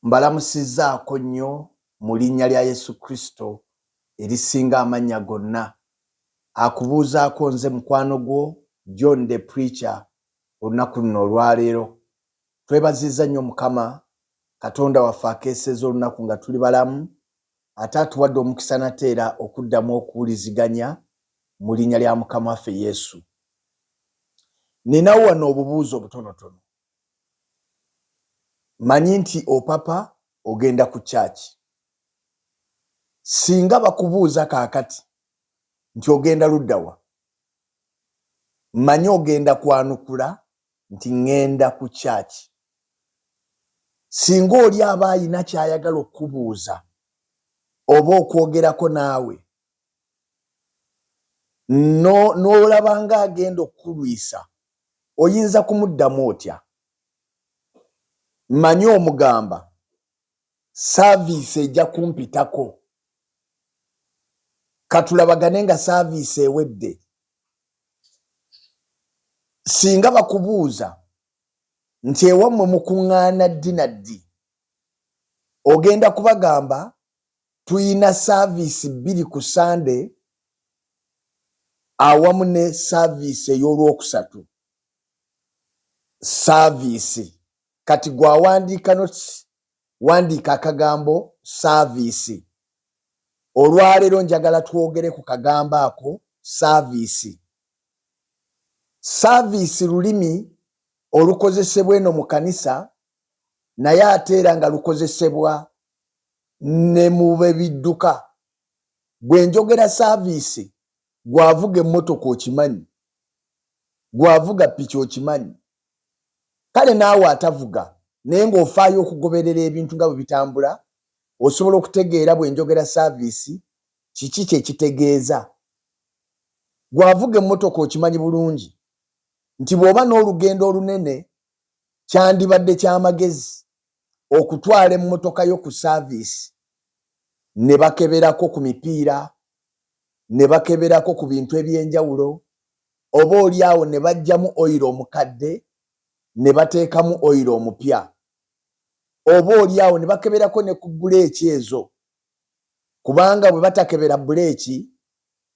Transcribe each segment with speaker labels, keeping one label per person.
Speaker 1: Mbalamusizzaako nnyo mu linnya lya Yesu Kristo erisinga amannya gonna. Akubuuzaako nze mukwano gwo John the Preacher olunaku luno olwaleero. Twebazizza nnyo Mukama Katonda waffe akeeseza olunaku nga tuli balamu, ate atuwadde omukisa nate era okuddamu okuwuliziganya mu linnya lya Mukama waffe Yesu. Ninawo wano obubuuzo obutonotono. Manyi nti opapa ogenda ku church. Singa bakubuuza kaakati nti ogenda luddawa, manyi ogenda kwanukula nti ngenda ku church. Singa oli aba ayina kyayagala okubuuza oba okwogerako naawe n'olaba nga agenda okukulwisa, oyinza kumuddamu otya? Manyi omugamba service ejja kumpitako, katulabagane nga service ewedde. Singa bakubuuza nti ewammwe mukuŋŋaana ddi na ddi, ogenda kubagamba tuyina service 2 ku Sunday awamu ne service ey'olwokusatu. Service kati gwawandiika notes, wandiika akagambo service. Olwaleero njagala twogere ku kagambo ako service. Service lulimi olukozesebwa eno mu kanisa, naye ate era nga lukozesebwa ne mu bidduka. Bwe njogera service, gwavuga emmotoka okimanyi, gwavuga ppiki okimanyi. Kale naawe atavuga naye ng'ofaayo okugoberera ebintu nga bwe bitambula, osobola okutegeera bwe njogera service kiki kye kitegeeza. Gwavuga emmotoka okimanyi bulungi nti bw'oba n'olugendo olunene kyandibadde ky'amagezi okutwala emmotoka yo ku service, ne bakeberako ku mipiira, ne bakeberako ku bintu eby'enjawulo, oba oli awo ne baggyamu oyiro omukadde ne bateekamu oyiro omupya, oba oli awo ne bakeberako ne ku buleeki ezo, kubanga bwe batakebera buleeki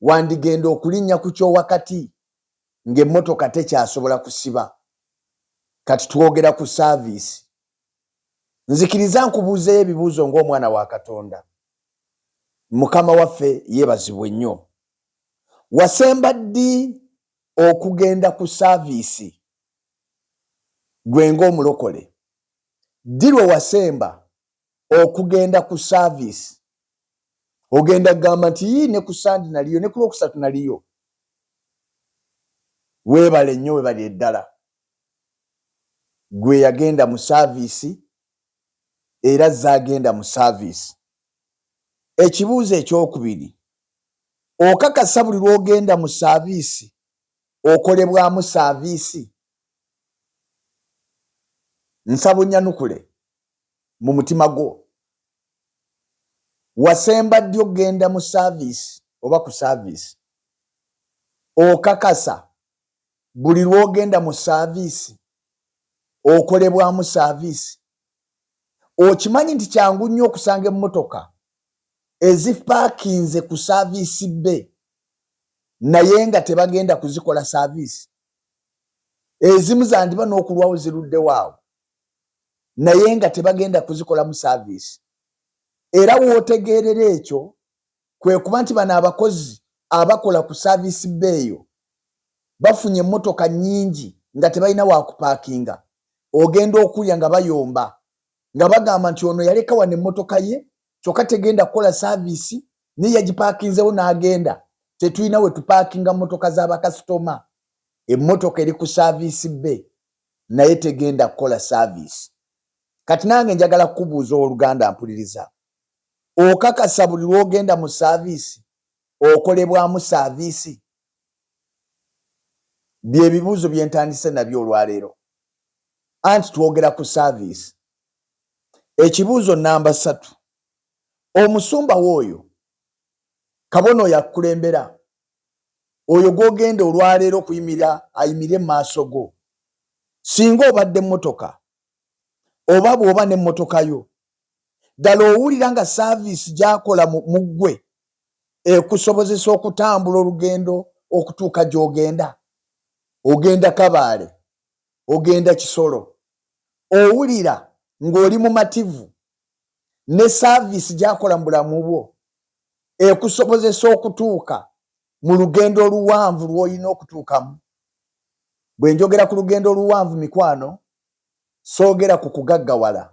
Speaker 1: wandigenda okulinnya ku kyowakati ng'emmotoka tekyasobola kusiba. Kati twogera ku service. Nzikiriza nkubuuzeyo ebibuuzo ng'omwana wa Katonda. Mukama waffe yeebazibwe nnyo. Wasemba ddi okugenda ku service gwe ng'omulokole? Ddi lwe wasemba okugenda ku service? Ogenda kugamba nti ne ku Sunday naliyo, ne ku Lwokusatu naliyo. Weebale nnyo, weebale eddala. Gwe yagenda mu service era azze agenda mu service. Ekibuuzo ekyokubiri, okakasa buli lw'ogenda mu service okolebwamu service? Nsaba onnyanukule mu mutima gwo. Wasemba ddi okugenda mu service oba ku service? Okakasa buli lw'ogenda mu service okolebwamu service? Okimanyi nti kyangu nnyo okusanga emmotoka ezipaakinze ku service B naye nga tebagenda kuzikola service? Ezimu zandiba n'okulwawo ziruddewo awo naye nga tebagenda kuzikolamu service. Era w'otegeerera ekyo kwe kuba nti bano abakozi abakola ku service B eyo bafunye emmotoka nnyingi nga tebalina wa kupaakinga. Ogenda okulya nga bayomba nga bagamba nti ono yaleka wano emmotoka ye kyokka tegenda kukola service, naye yagipaakinzewo n'agenda. Tetulina we tupaakinga mmotoka z'abakasitoma. Emmotoka eri ku service B naye tegenda kukola service. Kati nange njagala kukubuuza oluganda mpuliriza. Okakasa buli lw'ogenda mu service okolebwamu service? Bye bibuuzo bye ntandise nabyo olwaleero. Anti twogera ku service. Ekibuuzo namba 3. Omusumba w'oyo, kabona oyo akukulembera, oyo gw'ogenda olwaleero okuyimira ayimire mu maaso go, singa obadde emmotoka oba bw'oba n'emmotoka yo ddala owulira nga saavisi gyakola mu ggwe ekusobozesa okutambula olugendo okutuuka gy'ogenda. Ogenda Kabaale, ogenda Kisoro, owulira ng'oli mumativu ne saavisi gyakola mu bulamu bwo ekusobozesa okutuuka mu lugendo oluwanvu lw'olina okutuukamu. Bwe njogera ku lugendo oluwanvu mikwano, soogera ku kugaggawala.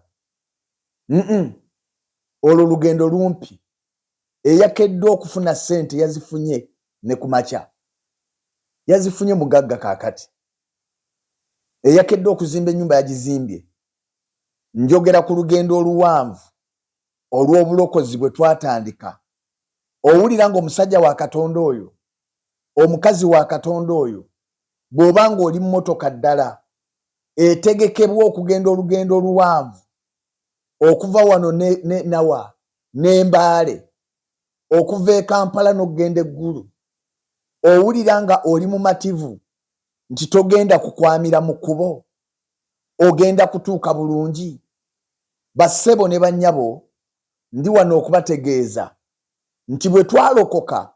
Speaker 1: Olwo lugendo lumpi. Eyakedde okufuna ssente yazifunye ne ku makya. Yazifunye mugagga kaakati. Eyakedde okuzimba ennyumba yagizimbye. Njogera ku lugendo oluwanvu olw'obulokozi bwe twatandika. Owulira ng'omusajja wa Katonda oyo, omukazi wa Katonda oyo, bw'oba ng'oli mu mmotoka ddala etegekebwa okugenda olugendo oluwanvu okuva wano nawa n'Embaale, okuva e Kampala n'okugenda eggulu, owulira nga oli mumativu nti togenda kukwamira mu kkubo, ogenda kutuuka bulungi. Bassebo ne bannyabo, ndi wano okubategeeza nti bwe twalokoka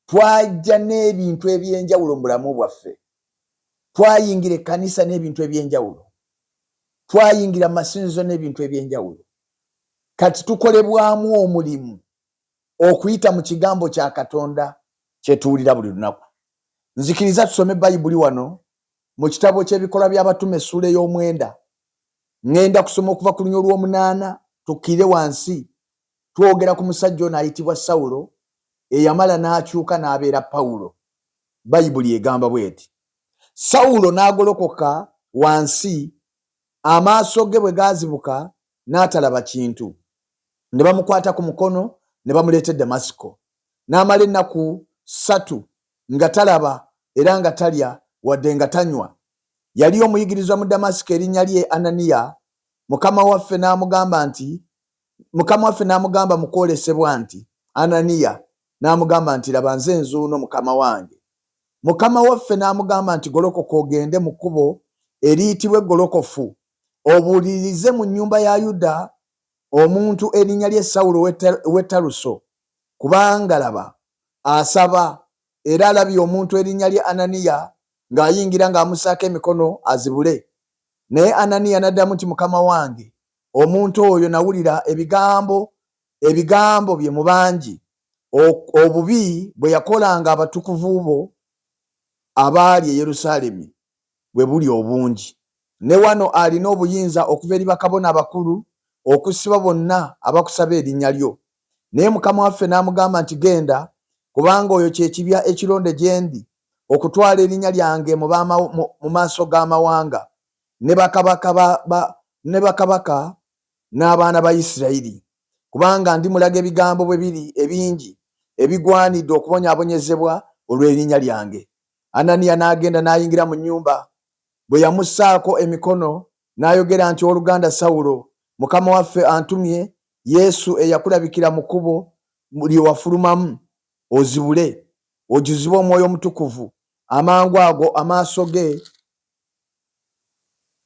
Speaker 1: twajja n'ebintu eby'enjawulo mu bulamu bwaffe. Twayingira ekkanisa n'ebintu eby'enjawulo, twayingira mu masinzizo n'ebintu eby'enjawulo. Kati tukolebwamu omulimu okuyita mu kigambo kya Katonda kye tuwulira buli lunaku. Nzikiriza tusome Bayibuli wano mu kitabo ky'ebikolwa by'abatume essuula ey'omwenda. Ngenda kusoma okuva ku lunya olw'omunaana tukkire wansi. Twogera ku musajja ono ayitibwa Sawulo eyamala n'akyuka n'abeera Pawulo. Bayibuli egamba bw'eti: Sawulo n'agolokoka wansi, amaaso ge bwe gaazibuka n'atalaba kintu. Ne bamukwata ku mukono ne bamuleeta e Damasiko. N'amala ennaku 3 nga talaba era nga talya wadde nga tanywa. Yali omuyigirizwa mu Damasiko erinnya lye Ananiya. Mukama waffe n'amugamba mu kwolesebwa nti, Ananiya. N'amugamba nti, laba nze nzuuno Mukama wange. Mukama waffe n'amugamba nti, golokoka ogende mu kkubo eriyitibwa eggolokofu, obuulirize mu nnyumba ya Yuda omuntu erinnya lye Sawulo w'e Taluso, kubanga laba asaba, era alabye omuntu erinnya lye Ananiya ng'ayingira ng'amusaako emikono azibule. Naye Ananiya n'addamu nti, Mukama wange, omuntu oyo nawulira ebigambo bye mu bangi, obubi bwe yakolanga abatukuvu bo abaali e Yerusaalemi bwe buli obungi. Ne wano alina obuyinza okuva eri bakabona abakulu okusiba bonna abakusaba erinnya lyo. Naye Mukama waffe n'amugamba nti, genda, kubanga oyo kye kibya ekironde gye ndi, okutwala erinnya lyange mu maaso g'amawanga ne bakabaka n'abaana ba Isirayiri, kubanga ndimulaga ebigambo bwe biri ebingi ebigwanidde okubonyaabonyezebwa olw'erinnya lyange. Ananiya n'agenda n'ayingira mu nnyumba. Bwe yamussaako emikono n'ayogera nti, oluganda Sawulo, Mukama waffe antumye Yesu eyakulabikira mu kkubo lye wafulumamu, ozibule, ojuzibe Omwoyo Omutukuvu. Amangu ago amaaso ge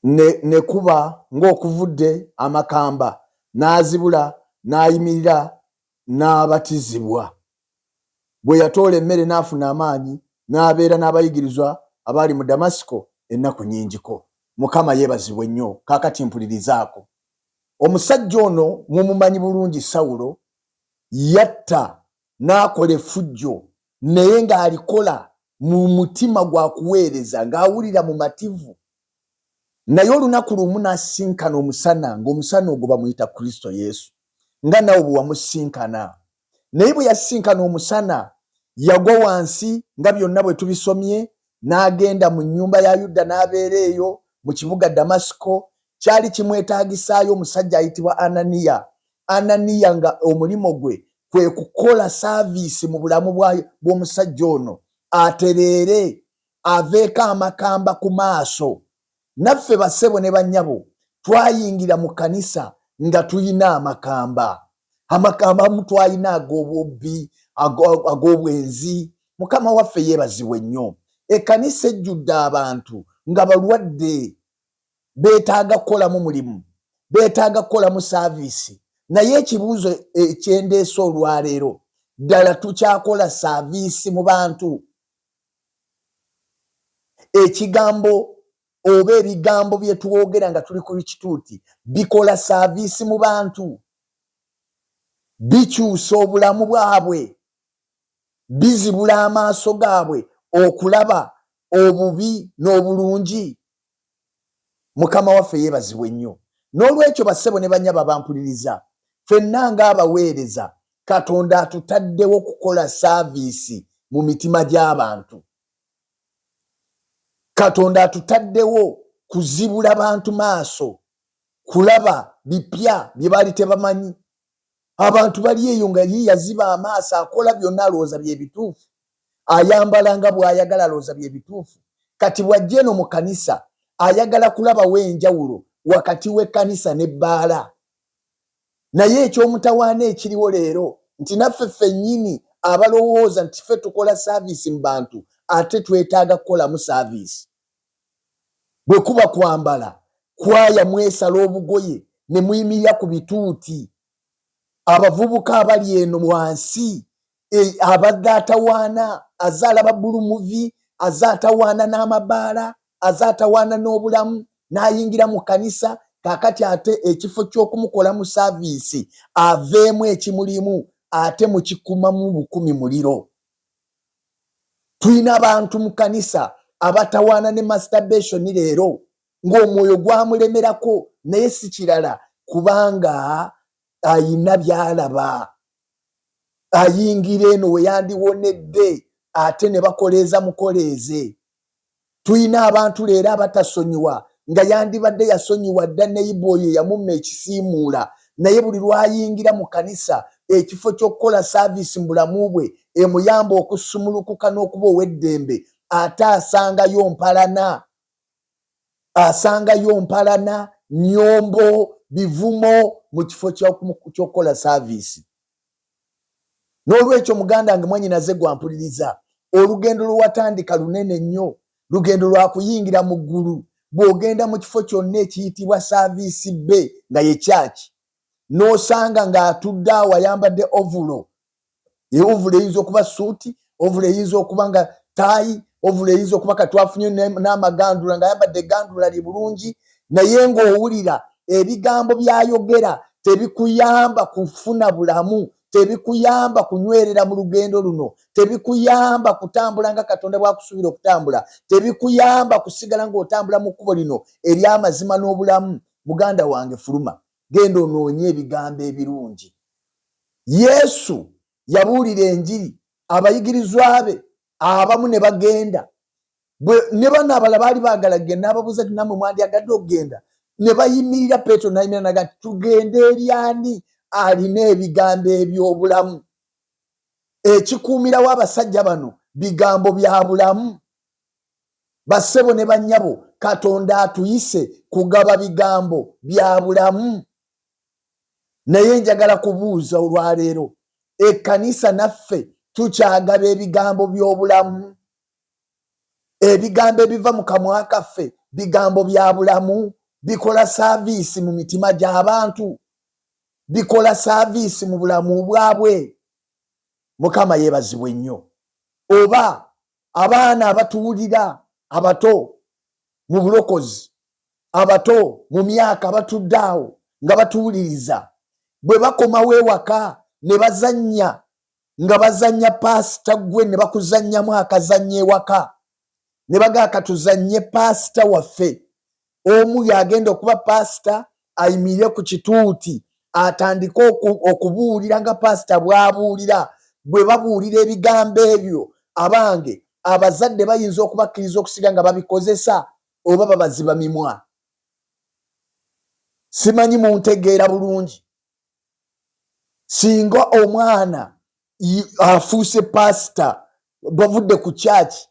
Speaker 1: ne kuba ng'okuvudde amakamba, n'azibula, n'ayimirira, n'abatizibwa. Bwe yatoola emmere n'afuna amaanyi, n'abeera n'abayigirizwa abaali mu Damasiko ennaku nnyingiko. Mukama yeebazibwe nnyo. Kaakati mpulirizaako. Omusajja ono mumumanyi bulungi, Sawulo yatta n'akola effujjo, naye ng'alikola mu mutima gwa kuweereza, ng'awulira mu mativu. Naye olunaku lumu n'asinkana omusana, ng'omusana ogwo bamuyita Kristo Yesu, nga nawe bwe wamusinkana. Naye bwe yasinkana omusana yagwa wansi nga byonna bwe tubisomye, n'agenda mu nnyumba ya Yuda n'abeera eyo mu kibuga Damasiko. Kyali kimwetaagisaayo omusajja ayitibwa Ananiya. Ananiya nga omulimo gwe kwe kukola saaviisi mu bulamu bw'omusajja ono, atereere aveeko amakamba ku maaso. Naffe bassebo ne bannyabo twayingira mu kkanisa nga tuyina amakamba. Amakamba amu twayina ag'obubbi, ag'obwenzi. Mukama waffe yeebazibwe nnyo. Ekkanisa ejjudde abantu nga balwadde, beetaaga kukolamu mulimu, beetaaga kukolamu saaviisi, naye ekibuuzo ekyendeesa olwaleero ddala tukyakola saaviisi mu bantu? Ekigambo oba ebigambo bye twogera nga tuli ku kituuti bikola saaviisi mu bantu? Bikyusa obulamu bwabwe? Bizibula amaaso gaabwe okulaba obubi n'obulungi? Mukama waffe yeebazibwe nnyo. N'olwekyo bassebo ne bannyaba bampuliriza, ffenna ng'abaweereza Katonda atutaddewo kukola saaviisi mu mitima gy'abantu. Katonda atutaddewo kuzibula bantu maaso, kulaba bipya bye baali tebamanyi. Abantu bali eyo nga ye yaziba amaaso, akola byonna alowooza bye bituufu, ayambala nga bw'ayagala alowooza bye bituufu. Kati bw'ajja eno mu kanisa ayagala kulabawo enjawulo wakati w'ekkanisa n'ebbaala. Naye eky'omutawaana ekiriwo leero nti naffe ffennyini abalowooza nti ffe tukola saaviisi mu bantu ate twetaaga kukolamu saaviisi. Bwe kuba kwambala, kwaya mwesala obugoye ne muyimirira ku bituuti. Abavubuka abali eno wansi, abadde atawaana, azaala babbulumuvi, azaatawaana n'amabaala, azaatawaana n'obulamu, n'ayingira mu kanisa, kaakati ate ekifo ky'okumukolamu saaviisi aveemu ekimulimu ate mukikumamu bukumi muliro. Tulina abantu mu kanisa abatawaana ne masturbation leero ng'omwoyo gwamulemerako, naye si kirala kubanga ayina byalaba. Ayingira eno we yandiwonedde ate ne bakoleeza mukoleeze. Tulina abantu leero abatasonyiwa nga yandibadde yasonyiwa dda neighboy yamumma ekisiimuula, naye buli lwayingira mu kanisa ekifo ky'okukola saaviisi mu bulamu bwe emuyamba okusumulukuka n'okuba ow'eddembe, ate asangayo mpalana, nnyombo, bivumo mu kifo ky'okukola saaviisi. N'olwekyo muganda wange mwannyinaze gwampuliriza, olugendo lwe watandika lunene nnyo, lugendo lwa kuyingira mu ggulu. Bw'ogenda mu kifo kyonna ekiyitibwa saaviisi B nga ye kyaki, n'osanga ng'atudde awo ayambadde ovulo. Ovulo eyinza okuba suuti, ovulo eyinza okuba nga taayi, ovulo eyinza okuba katwafunye n'amagandula ng'ayambadde egandula libulungi, naye ng'owulira ebigambo by'ayogera tebikuyamba kufuna bulamu, tebikuyamba kunywerera mu lugendo luno, tebikuyamba kutambula nga Katonda bw'akusuubira okutambula, tebikuyamba kusigala ng'otambula mu kkubo lino ery'amazima n'obulamu. Muganda wange fuluma, genda onoonye ebigambo ebirungi. Yesu yabuulira enjiri, abayigirizwa be abamu ne bagenda. Ne bano abalala baali baagala kugenda, n'ababuuza nti nammwe mwandyagadde okugenda? Ne bayimirira, Peetero n'ayimirira n'agamba nti tugende eri ani alina ebigambo eby'obulamu. Ekikuumirawo abasajja bano bigambo bya bulamu. Bassebo ne bannyabo, Katonda atuyise kugaba bigambo bya bulamu. Naye njagala kubuuza olwaleero, ekkanisa naffe tukyagaba ebigambo by'obulamu? Ebigambo ebiva mu kamwa kaffe bigambo bya bulamu? Bikola saaviisi mu mitima gy'abantu? Bikola saaviisi mu bulamu bwabwe? Mukama yeebazibwe nnyo. Oba abaana abatuwulira, abato mu bulokozi, abato mu myaka batudde awo nga batuwuliriza, bwe bakomawo ewaka ne bazannya nga bazannya paasita gwe ne bakuzannyamu akazannya ewaka, ne bagaa katuzannye paasita waffe. Omu yagenda okuba paasita ayimirire ku kituuti atandike okubuulira nga paasita bw'abuulira. Bwe babuulira ebigambo ebyo, abange abazadde bayinza okubakkiriza okusiga nga babikozesa oba babaziba mimwa. Simanyi muntegeera bulungi. Singa omwana afuuse paasita bavudde ku kyaki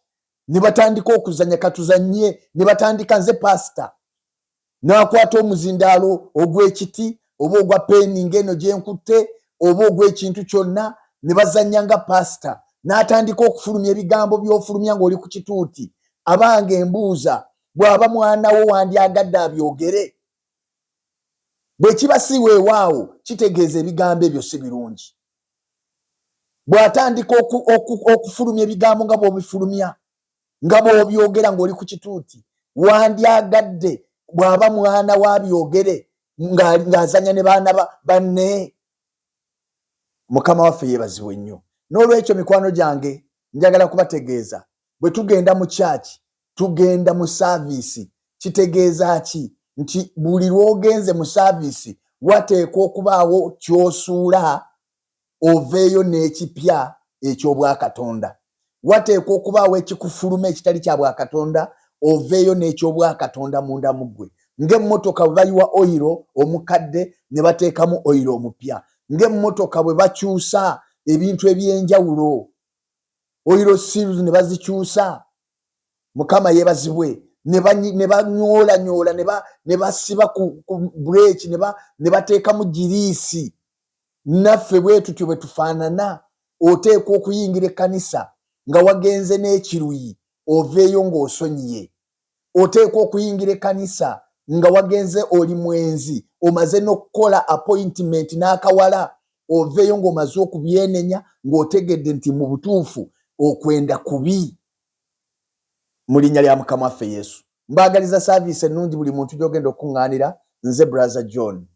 Speaker 1: ne batandika okuzannya katuzannye, ne batandika nze paasita, n'akwata omuzindaalo ogw'ekiti oba ogwa peeni ng'eno gye nkutte oba ogw'ekintu kyonna, ne bazannya nga paasita, n'atandika okufulumya ebigambo by'ofulumya ng'oli ku kituuti. Abange mbuuza, bw'aba mwana wo wandyagadde abyogere? bwe kiba si weewaawo kitegeeza ebigambo ebyo si birungi. Bw'atandika okufulumya ebigambo nga bw'obifulumya nga bw'obyogera ng'oli ku kituuti, wandyagadde bw'aba mwana wabyogere ng'azanya ne baana banne. Mukama waffe yeebazibwe nnyo. N'olwekyo mikwano gyange njagala kubategeeza, bwe tugenda mu kyaki, tugenda mu saaviisi. Kitegeeza ki? Nti buli lw'ogenze mu saaviisi wateekwa okubaawo ky'osuula oveeyo n'ekipya eky'obwakatonda. Wateekwa okubaawo ekikufuluma ekitali kya bwakatonda, oveeyo n'ekyobwakatonda munda mu ggwe. Ng'emmotoka bwe bayiwa oyiro omukadde ne bateekamu oyiro omupya. Ng'emmotoka bwe bakyusa ebintu eby'enjawulo, oyiro seals ne bazikyusa, Mukama yeebazibwe, ne banyoolanyoola ne basiba ku bureeki ne bateekamu giriisi. Naffe bwe tutyo bwe tufaanana. Oteekwa okuyingira ekkanisa nga wagenze n'ekiruyi, oveeyo ng'osonyiye. Oteekwa okuyingira ekkanisa nga wagenze oli mwenzi, omaze n'okukola appointment n'akawala, oveeyo ng'omaze okubyenenya ng'otegedde nti mu butuufu okwenda kubi. Mu linnya lya Mukama waffe Yesu. Mbaagaliza saaviisi ennungi buli muntu gy'ogenda okuŋŋaanira. Nze Brother John.